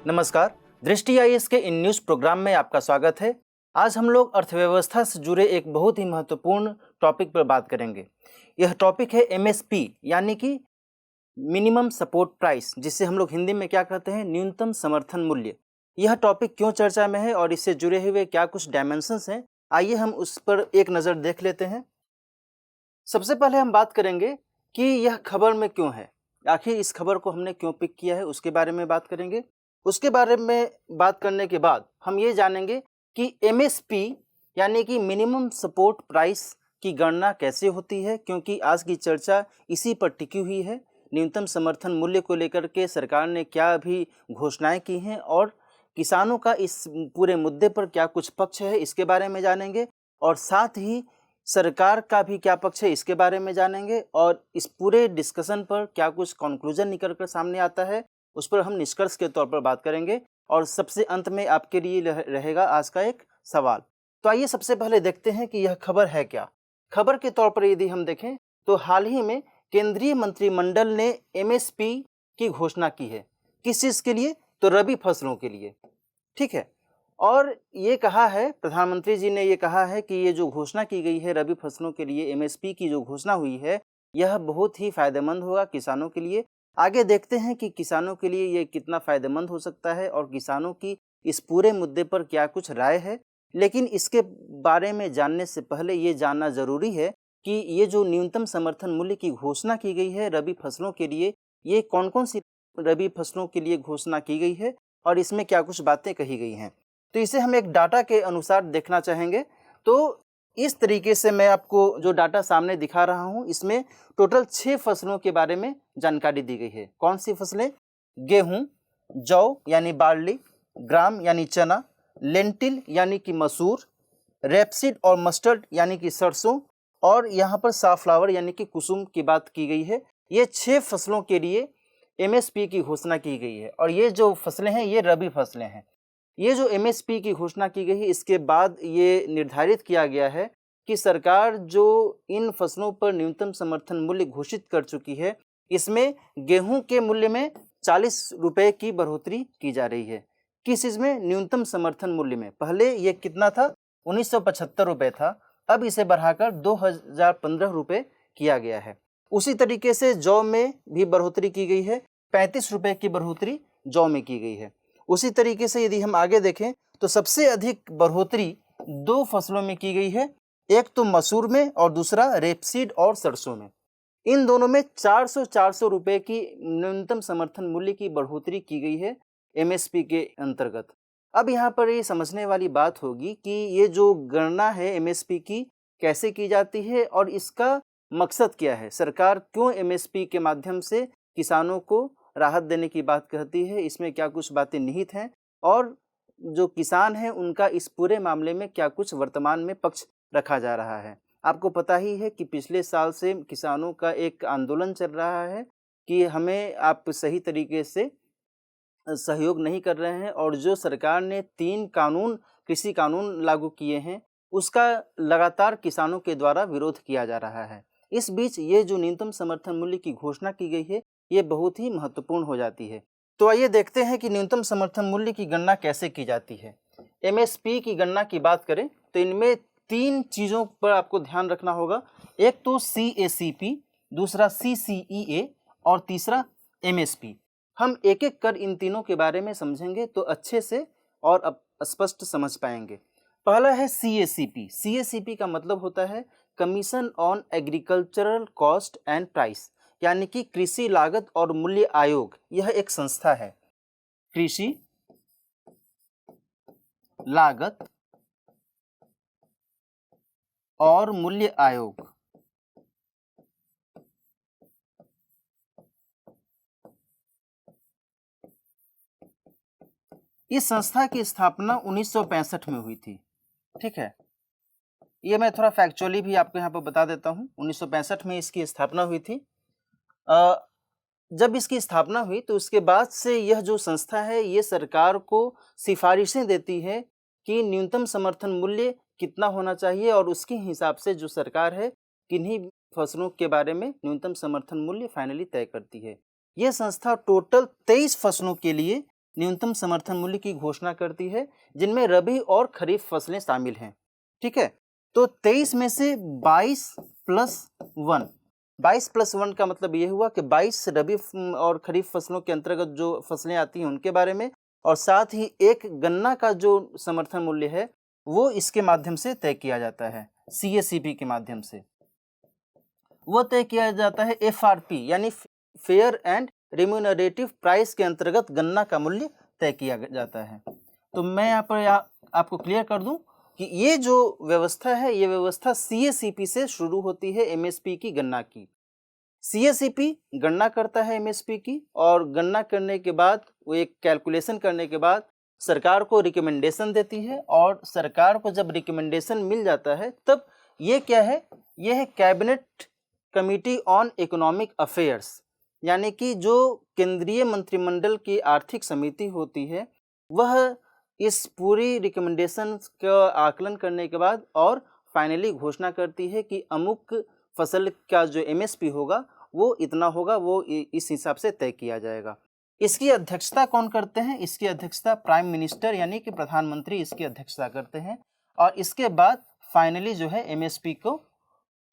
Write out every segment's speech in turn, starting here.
नमस्कार, दृष्टि आईएएस के इन न्यूज़ प्रोग्राम में आपका स्वागत है। आज हम लोग अर्थव्यवस्था से जुड़े एक बहुत ही महत्वपूर्ण टॉपिक पर बात करेंगे। यह टॉपिक है एमएसपी यानी कि मिनिमम सपोर्ट प्राइस, जिसे हम लोग हिंदी में क्या कहते हैं, न्यूनतम समर्थन मूल्य। यह टॉपिक क्यों चर्चा में है और इससे जुड़े हुए क्या कुछ डायमेंशंस हैं, आइए हम उस पर एक नज़र देख लेते हैं। सबसे पहले हम बात करेंगे कि यह खबर में क्यों है, आखिर इस खबर को हमने क्यों पिक किया है, उसके बारे में बात करेंगे। उसके बारे में बात करने के बाद हम ये जानेंगे कि एमएसपी यानी कि मिनिमम सपोर्ट प्राइस की गणना कैसे होती है, क्योंकि आज की चर्चा इसी पर टिकी हुई है। न्यूनतम समर्थन मूल्य को लेकर के सरकार ने क्या अभी घोषणाएं की हैं और किसानों का इस पूरे मुद्दे पर क्या कुछ पक्ष है, इसके बारे में जानेंगे। और साथ ही सरकार का भी क्या पक्ष है, इसके बारे में जानेंगे। और इस पूरे डिस्कशन पर क्या कुछ कंक्लूजन निकल कर सामने आता है, उस पर हम निष्कर्ष के तौर पर बात करेंगे। और सबसे अंत में आपके लिए रहेगा आज का एक सवाल। तो आइए सबसे पहले देखते हैं कि यह खबर है क्या। खबर के तौर पर यदि हम देखें तो हाल ही में केंद्रीय मंत्रिमंडल ने एमएसपी की घोषणा की है। किस चीज़ के लिए? तो रबी फसलों के लिए, ठीक है। और ये कहा है, प्रधानमंत्री जी ने ये कहा है कि ये जो घोषणा की गई है रबी फसलों के लिए, एमएसपी की जो घोषणा हुई है, यह बहुत ही फायदेमंद होगा किसानों के लिए। आगे देखते हैं कि किसानों के लिए ये कितना फ़ायदेमंद हो सकता है और किसानों की इस पूरे मुद्दे पर क्या कुछ राय है। लेकिन इसके बारे में जानने से पहले ये जानना ज़रूरी है कि ये जो न्यूनतम समर्थन मूल्य की घोषणा की गई है रबी फसलों के लिए, ये कौन कौन सी रबी फसलों के लिए घोषणा की गई है और इसमें क्या कुछ बातें कही गई हैं। तो इसे हम एक डाटा के अनुसार देखना चाहेंगे। तो इस तरीके से मैं आपको जो डाटा सामने दिखा रहा हूँ, इसमें टोटल 6 फसलों के बारे में जानकारी दी गई है। कौन सी फसलें? गेहूँ, जौ यानी बार्ली, ग्राम यानी चना, लेंटिल यानी कि मसूर, रेपसीड और मस्टर्ड यानी कि सरसों, और यहाँ पर साफ्लावर यानी कि कुसुम की बात की गई है। ये 6 फसलों के लिए एमएसपी की घोषणा की गई है और ये जो फसलें हैं ये रबी फसलें हैं। ये जो एमएसपी की घोषणा की गई है, इसके बाद ये निर्धारित किया गया है कि सरकार जो इन फसलों पर न्यूनतम समर्थन मूल्य घोषित कर चुकी है, इसमें गेहूं के मूल्य में 40 रुपये की बढ़ोतरी की जा रही है। किस चीज़ में? न्यूनतम समर्थन मूल्य में। पहले ये कितना था? 1975 रुपये था, अब इसे बढ़ाकर 2015 रुपये किया गया है। उसी तरीके से जौ में भी बढ़ोतरी की गई है, 35 रुपये की बढ़ोतरी जौ में की गई है। उसी तरीके से यदि हम आगे देखें तो सबसे अधिक बढ़ोतरी 2 फसलों में की गई है, एक तो मसूर में और दूसरा रेपसीड और सरसों में। इन दोनों में 400 रुपये की न्यूनतम समर्थन मूल्य की बढ़ोतरी की गई है एमएसपी के अंतर्गत। अब यहाँ पर ये समझने वाली बात होगी कि ये जो गणना है एमएसपी की कैसे की जाती है और इसका मकसद क्या है। सरकार क्यों एमएसपी के माध्यम से किसानों को राहत देने की बात कहती है, इसमें क्या कुछ बातें निहित हैं और जो किसान हैं उनका इस पूरे मामले में क्या कुछ वर्तमान में पक्ष रखा जा रहा है। आपको पता ही है कि पिछले साल से किसानों का एक आंदोलन चल रहा है कि हमें आप सही तरीके से सहयोग नहीं कर रहे हैं और जो सरकार ने 3 कृषि कानून लागू किए हैं, उसका लगातार किसानों के द्वारा विरोध किया जा रहा है। इस बीच ये जो न्यूनतम समर्थन मूल्य की घोषणा की गई है, ये बहुत ही महत्वपूर्ण हो जाती है। तो आइए देखते हैं कि न्यूनतम समर्थन मूल्य की गणना कैसे की जाती है। एमएसपी की गणना की बात करें तो इनमें 3 चीज़ों पर आपको ध्यान रखना होगा। एक तो CACP, दूसरा CCEA और तीसरा एमएसपी। हम एक एक कर इन तीनों के बारे में समझेंगे तो अच्छे से और स्पष्ट समझ पाएंगे। पहला है CACP। CACP का मतलब होता है commission on agricultural cost and price, यानी कि कृषि लागत और मूल्य आयोग। यह एक संस्था है, कृषि लागत और मूल्य आयोग। इस संस्था की स्थापना 1965 में हुई थी, ठीक है। ये मैं थोड़ा फैक्चुअली भी आपको यहाँ पर बता देता हूँ। 1965 में इसकी स्थापना हुई थी। जब इसकी स्थापना हुई तो उसके बाद से यह जो संस्था है ये सरकार को सिफारिशें देती है कि न्यूनतम समर्थन मूल्य कितना होना चाहिए और उसके हिसाब से जो सरकार है किन्हीं फसलों के बारे में न्यूनतम समर्थन मूल्य फाइनली तय करती है। ये संस्था टोटल 23 फसलों के लिए न्यूनतम समर्थन मूल्य की घोषणा करती है, जिनमें रबी और खरीफ फसलें शामिल हैं। ठीक है, तो 23 में से 22+1, 22+1 का मतलब ये हुआ कि 22 रबी और खरीफ फसलों के अंतर्गत जो फसलें आती हैं उनके बारे में, और साथ ही एक गन्ना का जो समर्थन मूल्य है वो इसके माध्यम से तय किया जाता है, CACP के माध्यम से वो तय किया जाता है। FRP यानी फेयर एंड रिम्यूनरेटिव प्राइस के अंतर्गत गन्ना का मूल्य तय किया जाता है। तो मैं यहाँ पर आपको क्लियर कर दूं कि ये जो व्यवस्था है, ये व्यवस्था CACP से शुरू होती है MSP की गन्ना की। CACP गणना करता है MSP की, और गणना करने के बाद वो एक कैलकुलेशन करने के बाद सरकार को रिकमेंडेशन देती है, और सरकार को जब रिकमेंडेशन मिल जाता है तब ये क्या है, ये है cabinet committee on economic affairs, यानी कि जो केंद्रीय मंत्रिमंडल की आर्थिक समिति होती है वह इस पूरी रिकमेंडेशन का आकलन करने के बाद और फाइनली घोषणा करती है कि अमुक फसल का जो MSP होगा वो इतना होगा, वो इस हिसाब से तय किया जाएगा। इसकी अध्यक्षता कौन करते हैं? इसकी अध्यक्षता प्राइम मिनिस्टर यानी कि प्रधानमंत्री इसकी अध्यक्षता करते हैं, और इसके बाद फाइनली जो है MSP को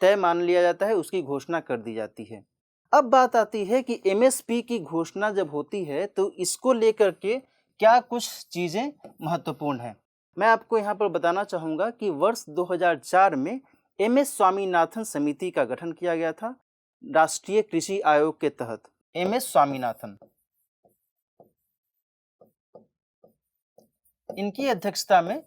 तय मान लिया जाता है, उसकी घोषणा कर दी जाती है। अब बात आती है कि MSP की घोषणा जब होती है तो इसको लेकर के क्या कुछ चीज़ें महत्वपूर्ण हैं। मैं आपको यहाँ पर बताना चाहूँगा कि वर्ष 2004 में MS स्वामीनाथन समिति का गठन किया गया था राष्ट्रीय कृषि आयोग के तहत। MS स्वामीनाथन, इनकी अध्यक्षता में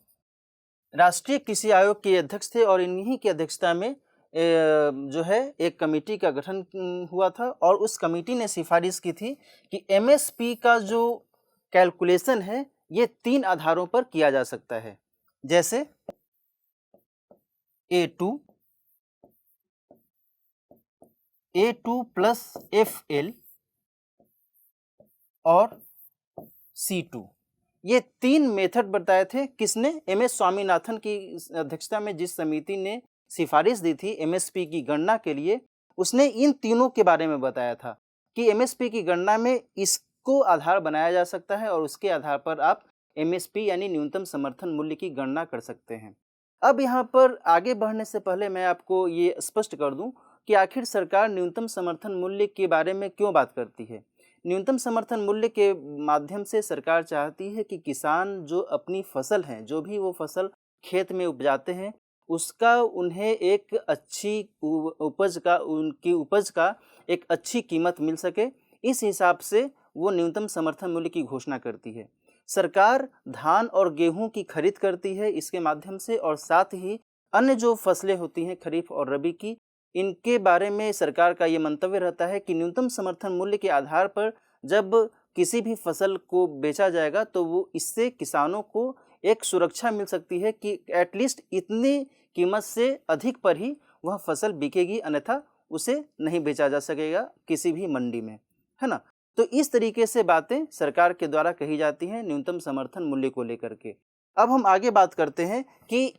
राष्ट्रीय कृषि आयोग के अध्यक्ष थे, और इन्हीं की अध्यक्षता में जो है एक कमेटी का गठन हुआ था, और उस कमेटी ने सिफारिश की थी कि MSP का जो कैलकुलेशन है ये 3 आधारों पर किया जा सकता है, जैसे A2 प्लस FL और C2, ये 3 मेथड बताए थे। किसने? MS स्वामीनाथन की अध्यक्षता में जिस समिति ने सिफारिश दी थी MSP की गणना के लिए, उसने इन तीनों के बारे में बताया था कि MSP की गणना में इसको आधार बनाया जा सकता है, और उसके आधार पर आप MSP यानी न्यूनतम समर्थन मूल्य की गणना कर सकते हैं। अब यहाँ पर आगे बढ़ने से पहले मैं आपको ये स्पष्ट कर दूं कि आखिर सरकार न्यूनतम समर्थन मूल्य के बारे में क्यों बात करती है। न्यूनतम समर्थन मूल्य के माध्यम से सरकार चाहती है कि किसान जो अपनी फसल हैं, जो भी वो फसल खेत में उपजाते हैं, उसका उन्हें एक अच्छी उनकी उपज का एक अच्छी कीमत मिल सके। इस हिसाब से वो न्यूनतम समर्थन मूल्य की घोषणा करती है। सरकार धान और गेहूं की खरीद करती है इसके माध्यम से, और साथ ही अन्य जो फसलें होती हैं खरीफ और रबी की, इनके बारे में सरकार का ये मंतव्य रहता है कि न्यूनतम समर्थन मूल्य के आधार पर जब किसी भी फसल को बेचा जाएगा तो वो इससे किसानों को एक सुरक्षा मिल सकती है कि एटलीस्ट इतनी कीमत से अधिक पर ही वह फसल बिकेगी, अन्यथा उसे नहीं बेचा जा सकेगा किसी भी मंडी में, है ना। तो इस तरीके से बातें सरकार के द्वारा कही जाती हैं न्यूनतम समर्थन मूल्य को लेकर के। अब हम आगे बात करते हैं कि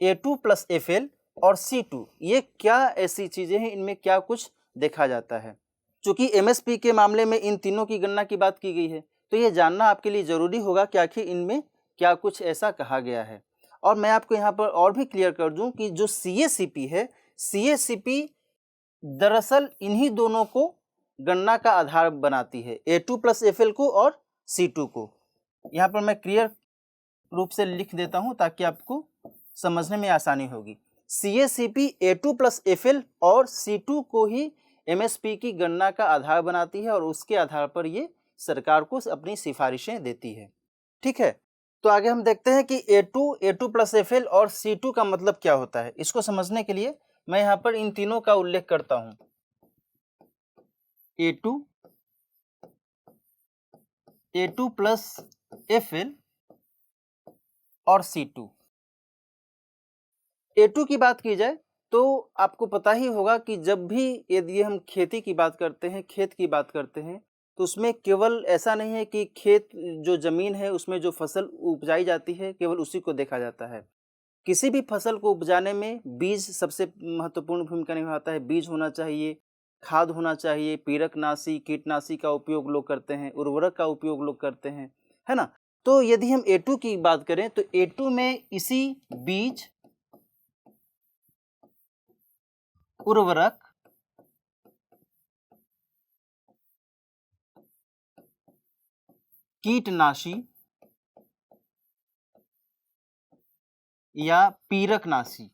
A2 प्लस FL और C2 ये क्या ऐसी चीज़ें हैं, इनमें क्या कुछ देखा जाता है। चूँकि MSP के मामले में इन तीनों की गणना की बात की गई है, तो ये जानना आपके लिए ज़रूरी होगा कि आखिर इनमें क्या कुछ ऐसा कहा गया है। और मैं आपको यहाँ पर और भी क्लियर कर दूँ कि जो CACP है, CACP दरअसल इन्हीं दोनों को गणना का आधार बनाती है, A2 प्लस FL को और C2 को। यहाँ पर मैं क्लियर रूप से लिख देता हूँ ताकि आपको समझने में आसानी होगी। CACP A2 प्लस FL और C2 को ही MSP की गणना का आधार बनाती है, और उसके आधार पर ये सरकार को अपनी सिफारिशें देती है। ठीक है, तो आगे हम देखते हैं कि A2 प्लस FL और C2 का मतलब क्या होता है। इसको समझने के लिए मैं यहाँ पर इन तीनों का उल्लेख करता हूँ। A2 प्लस FL और C2। A2 की बात की जाए तो आपको पता ही होगा कि जब भी यदि हम खेती की बात करते हैं, खेत की बात करते हैं, तो उसमें केवल ऐसा नहीं है कि खेत जो ज़मीन है उसमें जो फसल उपजाई जाती है केवल उसी को देखा जाता है। किसी भी फसल को उपजाने में बीज सबसे महत्वपूर्ण भूमिका निभाता है। बीज होना चाहिए, खाद होना चाहिए, पीरकनाशी, कीटनाशी का उपयोग लोग करते हैं, उर्वरक का उपयोग लोग करते हैं, है ना। तो यदि हम A2 की बात करें तो A2 में इसी बीज, उर्वरक, कीटनाशी या पीरकनाशी,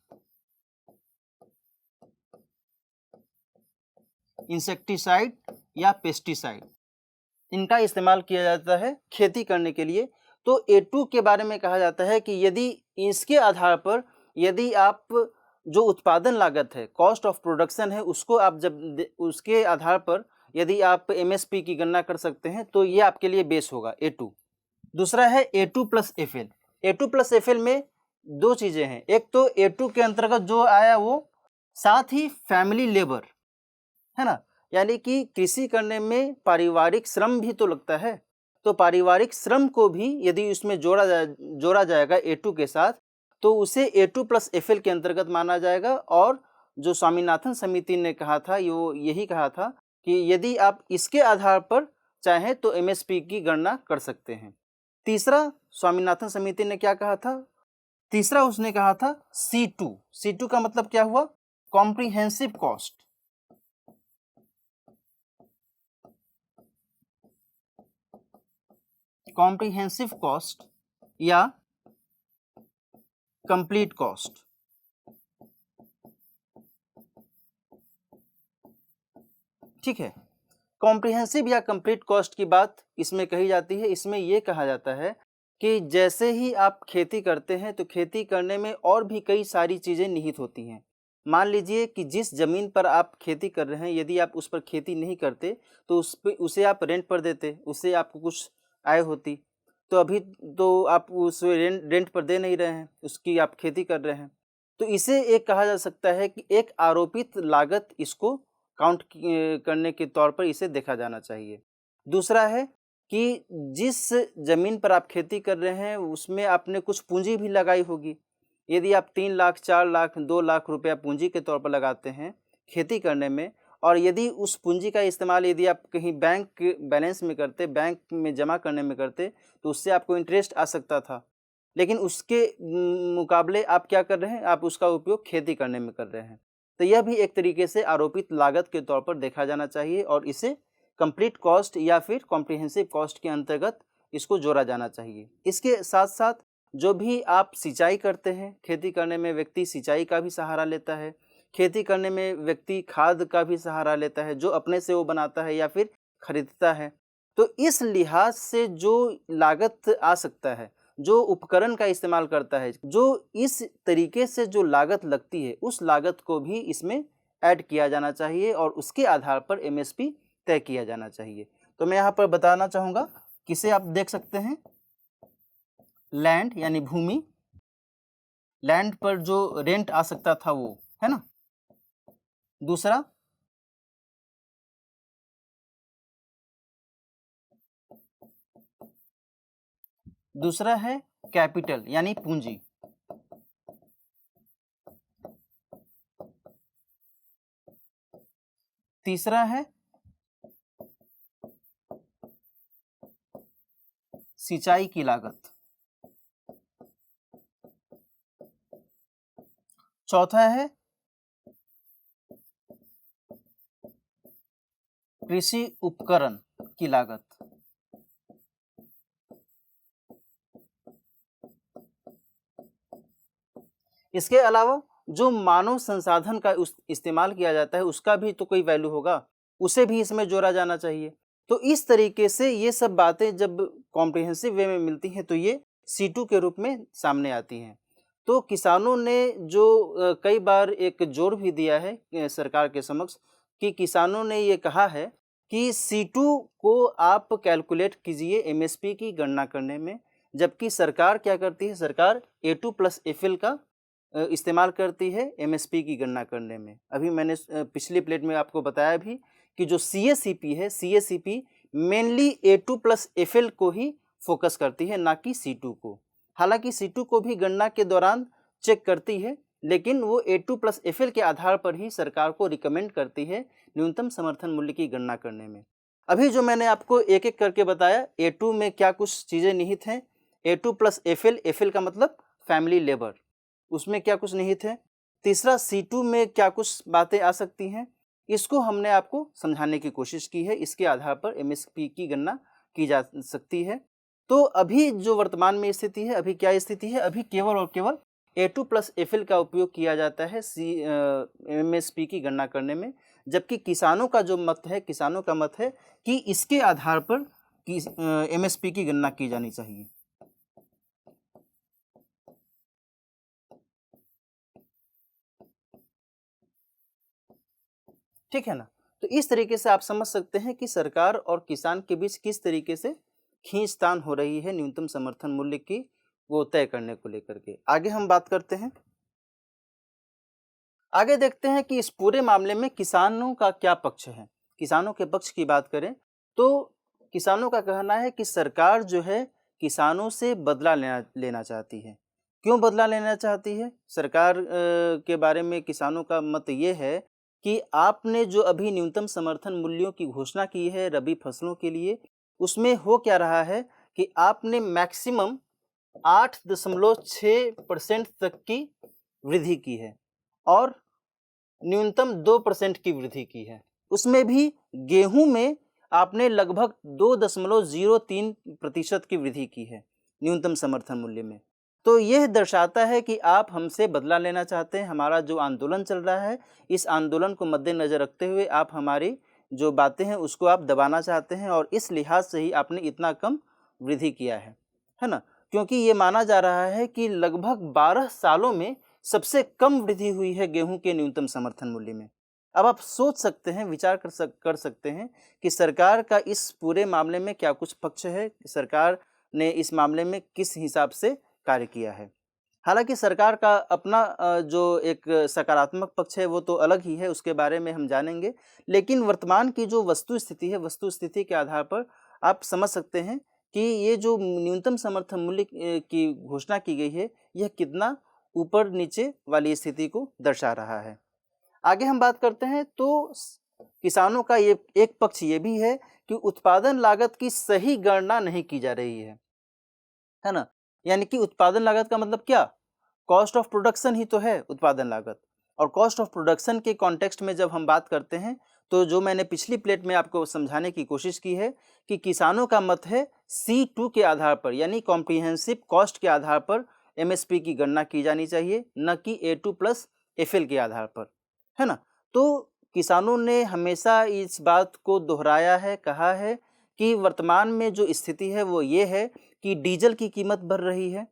इंसेक्टिसाइड या पेस्टिसाइड, इनका इस्तेमाल किया जाता है खेती करने के लिए। तो A2 के बारे में कहा जाता है कि यदि इसके आधार पर यदि आप जो उत्पादन लागत है, कॉस्ट ऑफ प्रोडक्शन है, उसको आप जब उसके आधार पर यदि आप MSP की गणना कर सकते हैं तो ये आपके लिए बेस होगा A2। दूसरा है A2 plus FL। A2 plus FL में दो चीज़ें हैं, एक तो A2 के अंतर्गत जो आया वो, साथ ही फैमिली लेबर, है ना, यानी कि कृषि करने में पारिवारिक श्रम भी तो लगता है, तो पारिवारिक श्रम को भी यदि उसमें जोड़ा जाएगा A2 के साथ तो उसे A2 प्लस FL के अंतर्गत माना जाएगा। और जो स्वामीनाथन समिति ने कहा था वो यही कहा था कि यदि आप इसके आधार पर चाहें तो MSP की गणना कर सकते हैं। तीसरा स्वामीनाथन समिति ने क्या कहा था, तीसरा उसने कहा था C2। C2 का मतलब क्या हुआ, कॉम्प्रिहेंसिव कॉस्ट। कॉम्प्रिहेंसिव कॉस्ट या कंप्लीट कॉस्ट। ठीक है, कॉम्प्रिहेंसिव या कंप्लीट कॉस्ट की बात इसमें कही जाती है। इसमें यह कहा जाता है कि जैसे ही आप खेती करते हैं तो खेती करने में और भी कई सारी चीज़ें निहित होती हैं। मान लीजिए कि जिस ज़मीन पर आप खेती कर रहे हैं यदि आप उस पर खेती नहीं करते तो उसे आप रेंट पर देते, उससे आपको कुछ आय होती। तो अभी तो आप उस रेंट पर दे नहीं रहे हैं, उसकी आप खेती कर रहे हैं। तो इसे एक कहा जा सकता है कि एक आरोपित लागत, इसको काउंट करने के तौर पर इसे देखा जाना चाहिए। दूसरा है कि जिस ज़मीन पर आप खेती कर रहे हैं उसमें आपने कुछ पूंजी भी लगाई होगी। यदि आप 3 लाख, 4 लाख, 2 लाख रुपया पूंजी के तौर पर लगाते हैं खेती करने में, और यदि उस पूंजी का इस्तेमाल यदि आप कहीं बैंक बैलेंस में करते, बैंक में जमा करने में करते तो उससे आपको इंटरेस्ट आ सकता था, लेकिन उसके मुकाबले आप क्या कर रहे हैं, आप उसका उपयोग खेती करने में कर रहे हैं। तो यह भी एक तरीके से आरोपित लागत के तौर पर देखा जाना चाहिए और इसे कंप्लीट कॉस्ट या फिर कॉम्प्रिहेंसिव कॉस्ट के अंतर्गत इसको जोड़ा जाना चाहिए। इसके साथ साथ जो भी आप सिंचाई करते हैं, खेती करने में व्यक्ति सिंचाई का भी सहारा लेता है, खेती करने में व्यक्ति खाद का भी सहारा लेता है, जो अपने से वो बनाता है या फिर खरीदता है। तो इस लिहाज से जो लागत आ सकता है, जो उपकरण का इस्तेमाल करता है, जो इस तरीके से जो लागत लगती है, उस लागत को भी इसमें ऐड किया जाना चाहिए और उसके आधार पर MSP तय किया जाना चाहिए। तो मैं यहाँ पर बताना चाहूँगा, किसे आप देख सकते हैं, लैंड यानी भूमि, लैंड पर जो रेंट आ सकता था वो, है ना। दूसरा है कैपिटल यानी पूंजी। तीसरा है सिंचाई की लागत। चौथा है कृषि उपकरण की लागत। इसके अलावा जो मानव संसाधन का इस्तेमाल किया जाता है उसका भी तो कोई वैल्यू होगा, उसे भी इसमें जोड़ा जाना चाहिए। तो इस तरीके से ये सब बातें जब कॉम्प्रिहेंसिव वे में मिलती हैं तो ये C2 के रूप में सामने आती हैं। तो किसानों ने जो कई बार एक जोर भी दिया है सरकार के समक्ष कि किसानों ने ये कहा है कि C2 को आप कैलकुलेट कीजिए MSP की गणना करने में, जबकि सरकार क्या करती है, सरकार A2 प्लस FL का इस्तेमाल करती है MSP की गणना करने में। अभी मैंने पिछली प्लेट में आपको बताया भी कि जो CACP है, CACP mainly A2 plus FL को ही फोकस करती है, ना कि C2 को। हालांकि C2 को भी गणना के दौरान चेक करती है, लेकिन वो A2 प्लस FL के आधार पर ही सरकार को रिकमेंड करती है न्यूनतम समर्थन मूल्य की गणना करने में। अभी जो मैंने आपको एक एक करके बताया, A2 में क्या कुछ चीज़ें निहित हैं, A2 प्लस FL, FL का मतलब फैमिली लेबर, उसमें क्या कुछ निहित है। तीसरा C2 में क्या कुछ बातें आ सकती हैं, इसको हमने आपको समझाने की कोशिश की है। इसके आधार पर MSP की गणना की जा सकती है। तो अभी जो वर्तमान में स्थिति है, अभी क्या स्थिति है, अभी केवल और केवल A2 प्लस FL का उपयोग किया जाता है MSP की गणना करने में, जबकि किसानों का जो मत है, किसानों का मत है कि इसके आधार पर MSP की गणना की जानी चाहिए। ठीक है ना। तो इस तरीके से आप समझ सकते हैं कि सरकार और किसान के बीच किस तरीके से खींचतान हो रही है न्यूनतम समर्थन मूल्य की वो तय करने को लेकर के। आगे हम बात करते हैं, आगे देखते हैं कि इस पूरे मामले में किसानों का क्या पक्ष है। किसानों के पक्ष की बात करें तो किसानों का कहना है कि सरकार जो है किसानों से बदला लेना चाहती है। क्यों बदला लेना चाहती है? सरकार के बारे में किसानों का मत ये है कि आपने जो अभी न्यूनतम समर्थन मूल्यों की घोषणा की है रबी फसलों के लिए, उसमें हो क्या रहा है कि आपने मैक्सिमम 8.6% तक की वृद्धि की है और न्यूनतम 2% की वृद्धि की है। उसमें भी गेहूं में आपने लगभग 2.03% की वृद्धि की है न्यूनतम समर्थन मूल्य में। तो यह दर्शाता है कि आप हमसे बदला लेना चाहते हैं। हमारा जो आंदोलन चल रहा है, इस आंदोलन को मद्देनजर रखते हुए आप हमारी जो बातें हैं उसको आप दबाना चाहते हैं और इस लिहाज से ही आपने इतना कम वृद्धि किया है ना। क्योंकि ये माना जा रहा है कि लगभग 12 सालों में सबसे कम वृद्धि हुई है गेहूं के न्यूनतम समर्थन मूल्य में। अब आप सोच सकते हैं, विचार कर सकते हैं कि सरकार का इस पूरे मामले में क्या कुछ पक्ष है, सरकार ने इस मामले में किस हिसाब से कार्य किया है। हालांकि सरकार का अपना जो एक सकारात्मक पक्ष है वो तो अलग ही है, उसके बारे में हम जानेंगे। लेकिन वर्तमान की जो वस्तु स्थिति है, वस्तु स्थिति के आधार पर आप समझ सकते हैं कि ये जो न्यूनतम समर्थन मूल्य की घोषणा की गई है, यह कितना ऊपर नीचे वाली स्थिति को दर्शा रहा है। आगे हम बात करते हैं तो किसानों का ये एक पक्ष ये भी है कि उत्पादन लागत की सही गणना नहीं की जा रही है ना। यानी कि उत्पादन लागत का मतलब क्या? कॉस्ट ऑफ प्रोडक्शन ही तो है उत्पादन लागत। और कॉस्ट ऑफ प्रोडक्शन के कॉन्टेक्स्ट में जब हम बात करते हैं तो जो मैंने पिछली प्लेट में आपको समझाने की कोशिश की है कि किसानों का मत है C2 के आधार पर, यानी कॉम्प्रिहेंसिव कॉस्ट के आधार पर MSP की गणना की जानी चाहिए, न कि A2 प्लस FL के आधार पर, है ना। तो किसानों ने हमेशा इस बात को दोहराया है, कहा है कि वर्तमान में जो स्थिति है वो ये है कि डीजल की कीमत बढ़ रही है,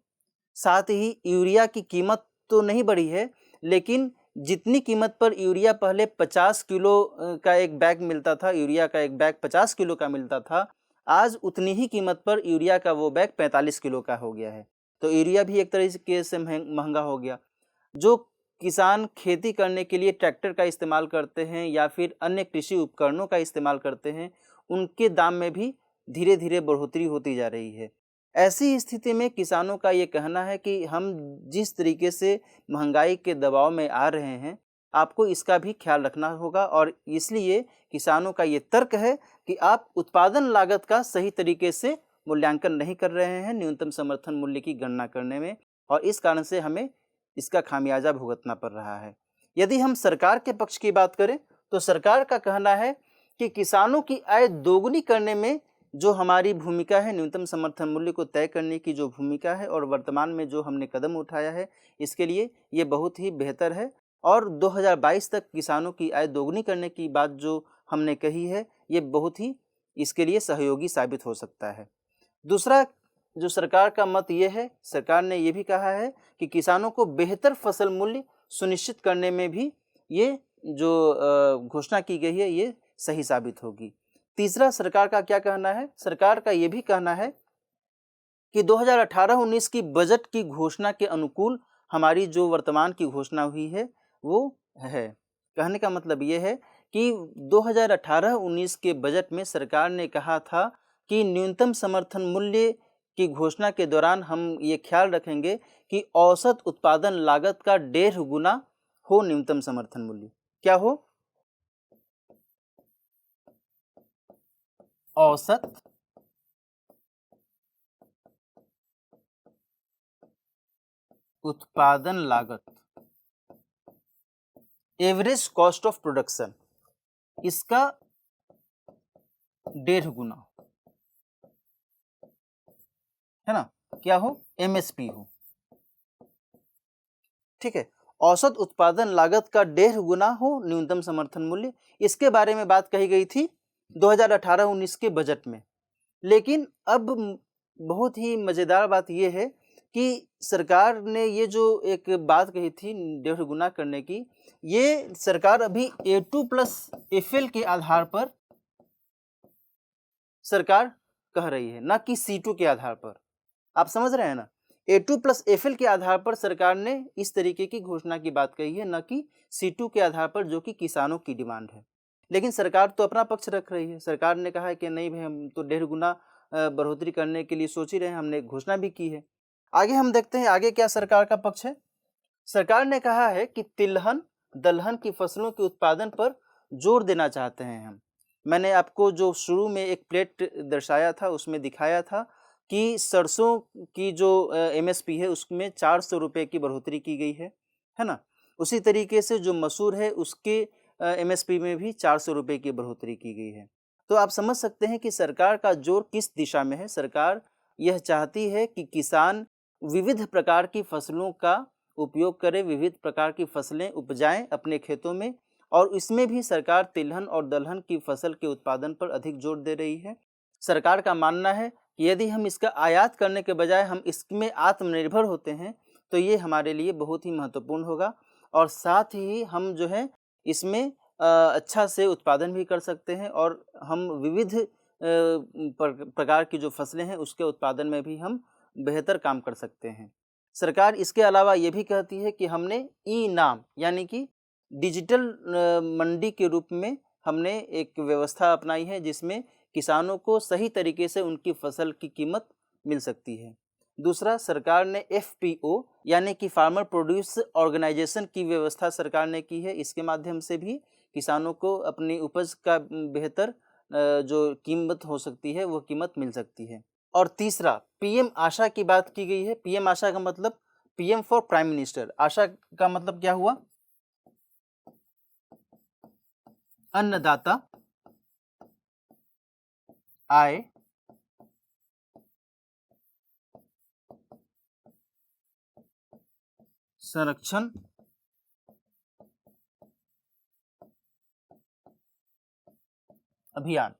साथ ही यूरिया की कीमत तो नहीं बढ़ी है, लेकिन जितनी कीमत पर यूरिया पहले 50 किलो का एक बैग मिलता था, यूरिया का एक बैग 50 किलो का मिलता था, आज उतनी ही कीमत पर यूरिया का वो बैग 45 किलो का हो गया है। तो यूरिया भी एक तरीके से महंगा हो गया। जो किसान खेती करने के लिए ट्रैक्टर का इस्तेमाल करते हैं या फिर अन्य कृषि उपकरणों का इस्तेमाल करते हैं, उनके दाम में भी धीरे धीरे बढ़ोतरी होती जा रही है। ऐसी स्थिति में किसानों का ये कहना है कि हम जिस तरीके से महंगाई के दबाव में आ रहे हैं, आपको इसका भी ख्याल रखना होगा और इसलिए किसानों का ये तर्क है कि आप उत्पादन लागत का सही तरीके से मूल्यांकन नहीं कर रहे हैं न्यूनतम समर्थन मूल्य की गणना करने में, और इस कारण से हमें इसका खामियाजा भुगतना पड़ रहा है। यदि हम सरकार के पक्ष की बात करें तो सरकार का कहना है कि किसानों की आय दोगुनी करने में जो हमारी भूमिका है, न्यूनतम समर्थन मूल्य को तय करने की जो भूमिका है और वर्तमान में जो हमने कदम उठाया है, इसके लिए ये बहुत ही बेहतर है और 2022 तक किसानों की आय दोगुनी करने की बात जो हमने कही है, ये बहुत ही इसके लिए सहयोगी साबित हो सकता है। दूसरा जो सरकार का मत ये है, सरकार ने ये भी कहा है कि किसानों को बेहतर फसल मूल्य सुनिश्चित करने में भी ये जो घोषणा की गई है ये सही साबित होगी। तीसरा सरकार का क्या कहना है? सरकार का ये भी कहना है कि 2018-19 की बजट की घोषणा के अनुकूल हमारी जो वर्तमान की घोषणा हुई है वो है। कहने का मतलब ये है कि 2018-19 के बजट में सरकार ने कहा था कि न्यूनतम समर्थन मूल्य की घोषणा के दौरान हम ये ख्याल रखेंगे कि औसत उत्पादन लागत का 1.5 गुना हो न्यूनतम समर्थन मूल्य। क्या हो? औसत उत्पादन लागत, एवरेज कॉस्ट ऑफ प्रोडक्शन, इसका 1.5 गुना, है ना, क्या हो, एमएसपी हो। ठीक है, औसत उत्पादन लागत का 1.5 गुना हो न्यूनतम समर्थन मूल्य, इसके बारे में बात कही गई थी 2018-19 के बजट में। लेकिन अब बहुत ही मजेदार बात यह है कि सरकार ने ये जो एक बात कही थी 1.5 गुना करने की, ये सरकार अभी A2+FL के आधार पर सरकार कह रही है, ना कि C2 के आधार पर। आप समझ रहे हैं ना, A2+FL के आधार पर सरकार ने इस तरीके की घोषणा की बात कही है, न कि C2 के आधार पर, जो कि किसानों की डिमांड है। लेकिन सरकार तो अपना पक्ष रख रही है। सरकार ने कहा है कि नहीं भाई, हम तो 1.5 गुना बढ़ोतरी करने के लिए सोच ही रहे हैं, हमने घोषणा भी की है। आगे हम देखते हैं आगे क्या सरकार का पक्ष है। सरकार ने कहा है कि तिलहन दलहन की फसलों के उत्पादन पर जोर देना चाहते हैं हम। मैंने आपको जो शुरू में एक प्लेट दर्शाया था उसमें दिखाया था कि सरसों की जो एमएसपी है उसमें 400 रुपये की बढ़ोतरी की गई है ना। उसी तरीके से जो मसूर है उसके एमएसपी में भी 400 रुपये की बढ़ोतरी की गई है। तो आप समझ सकते हैं कि सरकार का जोर किस दिशा में है। सरकार यह चाहती है कि किसान विविध प्रकार की फसलों का उपयोग करें, विविध प्रकार की फसलें उपजाएं अपने खेतों में, और इसमें भी सरकार तिलहन और दलहन की फसल के उत्पादन पर अधिक जोर दे रही है। सरकार का मानना है कि यदि हम इसका आयात करने के बजाय हम इसमें आत्मनिर्भर होते हैं तो ये हमारे लिए बहुत ही महत्वपूर्ण होगा, और साथ ही हम जो है इसमें अच्छा से उत्पादन भी कर सकते हैं, और हम विविध प्रकार की जो फसलें हैं उसके उत्पादन में भी हम बेहतर काम कर सकते हैं। सरकार इसके अलावा ये भी कहती है कि हमने ई नाम यानी कि डिजिटल मंडी के रूप में हमने एक व्यवस्था अपनाई है जिसमें किसानों को सही तरीके से उनकी फसल की कीमत मिल सकती है। दूसरा, सरकार ने FPO यानी कि फार्मर प्रोड्यूस ऑर्गेनाइजेशन की व्यवस्था सरकार ने की है। इसके माध्यम से भी किसानों को अपनी उपज का बेहतर जो कीमत हो सकती है वो कीमत मिल सकती है। और तीसरा, PM आशा की बात की गई है। PM आशा का मतलब PM फॉर प्राइम मिनिस्टर। आशा का मतलब क्या हुआ, अन्नदाता आय संरक्षण अभियान।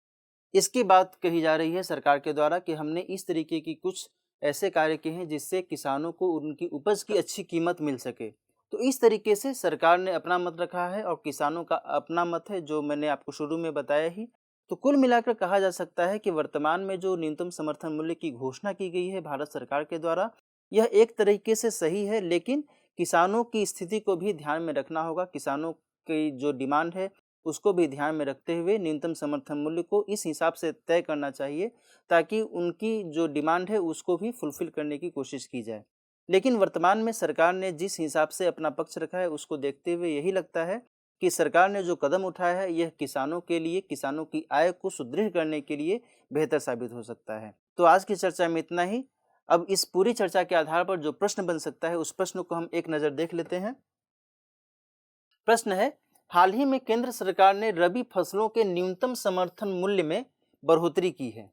इसकी बात कही जा रही है सरकार के द्वारा कि हमने इस तरीके की कुछ ऐसे कार्य किए हैं जिससे किसानों को उनकी उपज की अच्छी कीमत मिल सके। तो इस तरीके से सरकार ने अपना मत रखा है और किसानों का अपना मत है, जो मैंने आपको शुरू में बताया ही। तो कुल मिलाकर कहा जा सकता है कि वर्तमान में जो न्यूनतम समर्थन मूल्य की घोषणा की गई है भारत सरकार के द्वारा, यह एक तरीके से सही है, लेकिन किसानों की स्थिति को भी ध्यान में रखना होगा। किसानों की जो डिमांड है उसको भी ध्यान में रखते हुए न्यूनतम समर्थन मूल्य को इस हिसाब से तय करना चाहिए ताकि उनकी जो डिमांड है उसको भी फुलफिल करने की कोशिश की जाए। लेकिन वर्तमान में सरकार ने जिस हिसाब से अपना पक्ष रखा है उसको देखते हुए यही लगता है कि सरकार ने जो कदम उठाया है यह किसानों के लिए, किसानों की आय को सुदृढ़ करने के लिए बेहतर साबित हो सकता है। तो आज की चर्चा में इतना ही। अब इस पूरी चर्चा के आधार पर जो प्रश्न बन सकता है उस प्रश्न को हम एक नज़र देख लेते हैं। प्रश्न है, हाल ही में केंद्र सरकार ने रबी फसलों के न्यूनतम समर्थन मूल्य में बढ़ोतरी की है।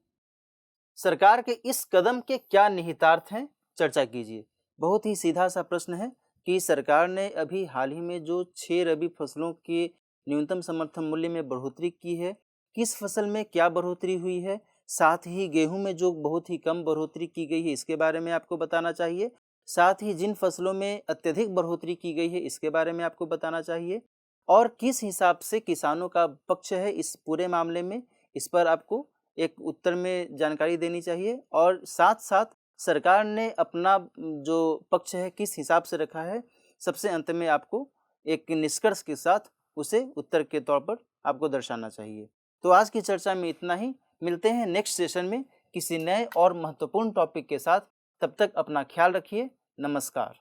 सरकार के इस कदम के क्या निहितार्थ हैं, चर्चा कीजिए। बहुत ही सीधा सा प्रश्न है कि सरकार ने अभी हाल ही में जो 6 रबी फसलों के न्यूनतम समर्थन मूल्य में बढ़ोतरी की है, किस फसल में क्या बढ़ोतरी हुई है, साथ ही गेहूं में जो बहुत ही कम बढ़ोतरी की गई है इसके बारे में आपको बताना चाहिए। साथ ही जिन फसलों में अत्यधिक बढ़ोतरी की गई है इसके बारे में आपको बताना चाहिए, और किस हिसाब से किसानों का पक्ष है इस पूरे मामले में, इस पर आपको एक उत्तर में जानकारी देनी चाहिए। और साथ साथ सरकार ने अपना जो पक्ष है किस हिसाब से रखा है, सबसे अंत में आपको एक निष्कर्ष के साथ उसे उत्तर के तौर पर आपको दर्शाना चाहिए। तो आज की चर्चा में इतना ही। मिलते हैं नेक्स्ट सेशन में किसी नए और महत्वपूर्ण टॉपिक के साथ। तब तक अपना ख्याल रखिए। नमस्कार।